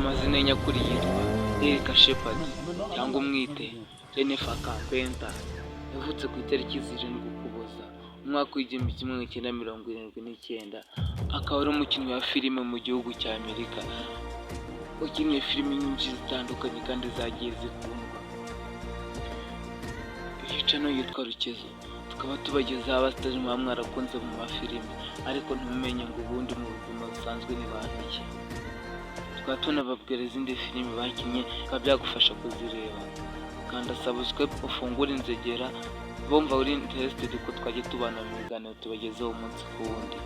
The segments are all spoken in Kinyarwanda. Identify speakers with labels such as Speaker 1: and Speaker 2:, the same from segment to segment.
Speaker 1: amazina ye nyakuri yitwa Erika Shepherd cyangwa umwite Jennifer Carpenter. Yavutse ku itariki 7 Ukuboza umwaka w'igihumbi kimwe magana cyenda mirongo irindwi n'icyenda. Akaba ari umukinnyi wa filime mu gihugu cya Amerika, wakinnye filime nyinshi zitandukanye kandi zagiye zikundwa. Iyi channel yitwa Rukezo, tukaba tubagezaho abasitari muba mwarakunze mu mafilime ariko ntumenye ngo ubundi mu buzima busanzwe ni bantu ki. Tukaba tunababwira izindi filime bakinnye bikaba byagufasha kuzireba. Kanda subscribe ufungure inzogera bumva uri interested ko twajya tubana mu biganiro tubagezeho umunsi ku wundi.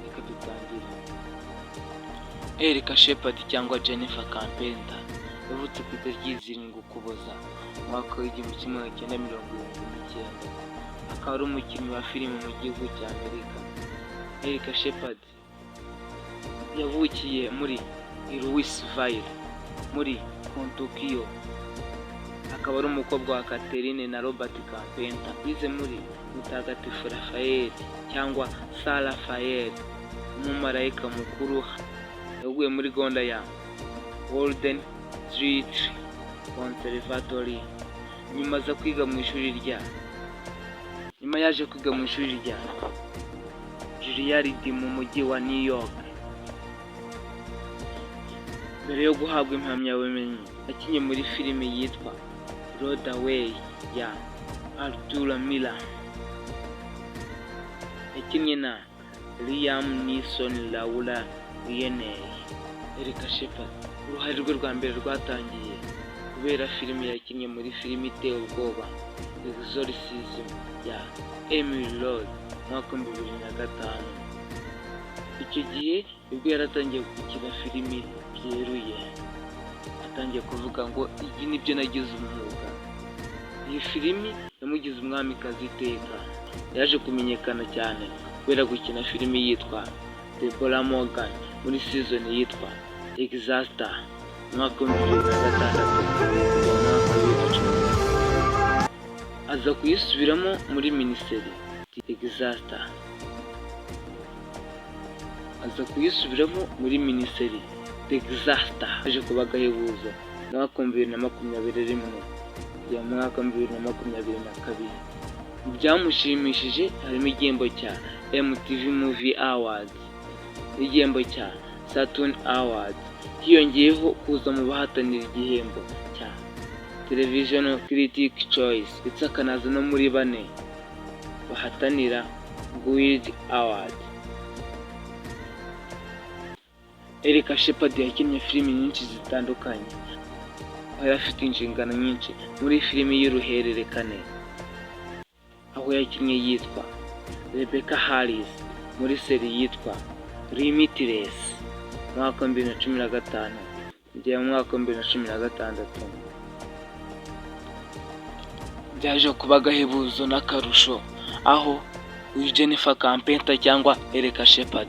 Speaker 1: Reka dutangire. Erika Shepherd cyangwa Jennifer Carpenter yavutse ku itariki 7 Ukuboza umwaka w'igihumbi kimwe magana cyenda mirongo irindwi n'icyenda. Akaba ari umukinnyi wa filime mu gihugu cya Amerika. Erika Shepherd yavukiye muri Louisville muri Kentucky. Akaba ari umukobwa wa Catherine na Robert Carpenter. Yize muri Mutagatifu Raphael cyangwa Saint Raphael, umumarayika mukuru. Yaguye muri gahunda ya Walden Street Conservatory. Nyuma yaje kwiga mu ishuri rya Juilliard mu mujyi wa New York. Mbere yo guhabwa impamyabumenyi yakinnye muri filime yitwa Broadway ya Arthur Miller. Yakinnye na Liam Neeson, Laura Linney. Erika Shepherd uruhare rwe rwa mbere rwatangiye kubera filime yakinnye muri filime iteye ubwoba Exorcism ya Emily Rose mwaka 2005. Icyo gihe ubwo yaratangiye gukina filime byeruye, atangiye kuvuga ngo iyi nibyo nagize umwuga. Iyi filime yamugize umwamikazi iteka. Yaje kumenyekana cyane kubera gukina filime yitwa Deborah Morgan muri season yitwa Exeter mwaka 2006. Aza kuyisubiramo muri miniseri Exeter. Aje kuba agahebuzo mwaka 2021 ya mwaka 2022. Byamushimishije harimo igihembo cya MTV Movie Awards, igihembo cya Saturn Awards, hiyongeyeho kuza mu bahatanira igihembo cya Television Critic Choice, ndetse akanaza no muri 4 bahatanira Guild Award. Erika Shepherd yakinnye filime nyinshi zitandukanye, aho afite inshingano nyinshi muri filime y'uruhererekane, aho yakinnye yitwa Rebecca Harris muri seri yitwa Limitless mwaka 2015 kugera mu mwaka 2016. Byaje kuba agahebuzo n'akarusho aho uyu Jennifer Carpenter cyangwa Erika Shepherd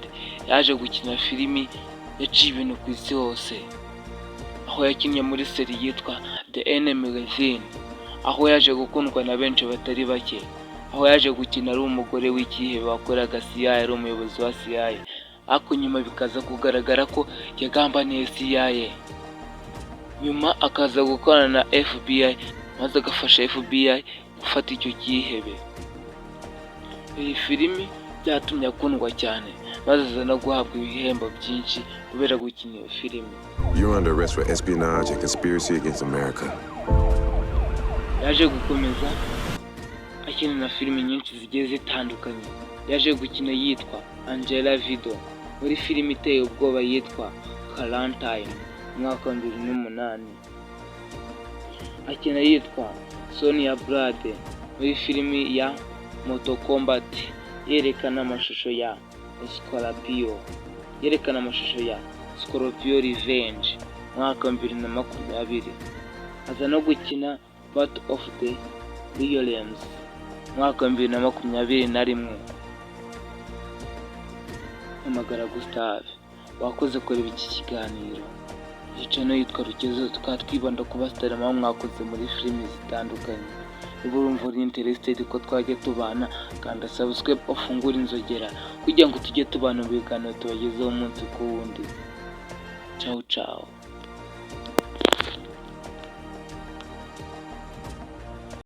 Speaker 1: yaje gukina filime yaciye ibintu ku isi hose, aho yakinnye muri seri yitwa The Enemy Within, aho yaje gukundwa na benshi batari bake, aho yaje gukina ari umugore w'ikihebe wakoraga CIA, ari umuyobozi wa CIA, ariko nyuma bikaza kugaragara ko yagambaniye CIA. Nyuma akaza gukorana na FBI maze agafasha FBI gufata icyo kihebe. Iyi filime byatumye akundwa cyane maze aza no guhabwa ibihembo byinshi kubera gukina iyo filime.
Speaker 2: You're under arrest for espionage and conspiracy against America.
Speaker 1: Yaje gukomeza akina na filime nyinshi zigiye zitandukanye. Yaje gukina yitwa Angela Vido muri filime iteye ubwoba yitwa Quarantine mwaka 2008. Akina yitwa Sonia Brade muri filime ya Mortal Kombat yerekana amashusho ya Scorpio Revenge mwaka 2020. Aza no gukina Battle of the Realms mwaka 2021. Amagara Gustave wakoze kureba iki kiganiro. Iyi channel yitwa Rukezo, tukaba twibanda ku basitari muba mwakoze muri filime zitandukanye. Niba urumva uri interested ko twajya tubana, kanda subscribe ufungure inzogera kugira ngo tujye tubana mu biganiro tubagezeho umunsi ku wundi. Ciao ciao.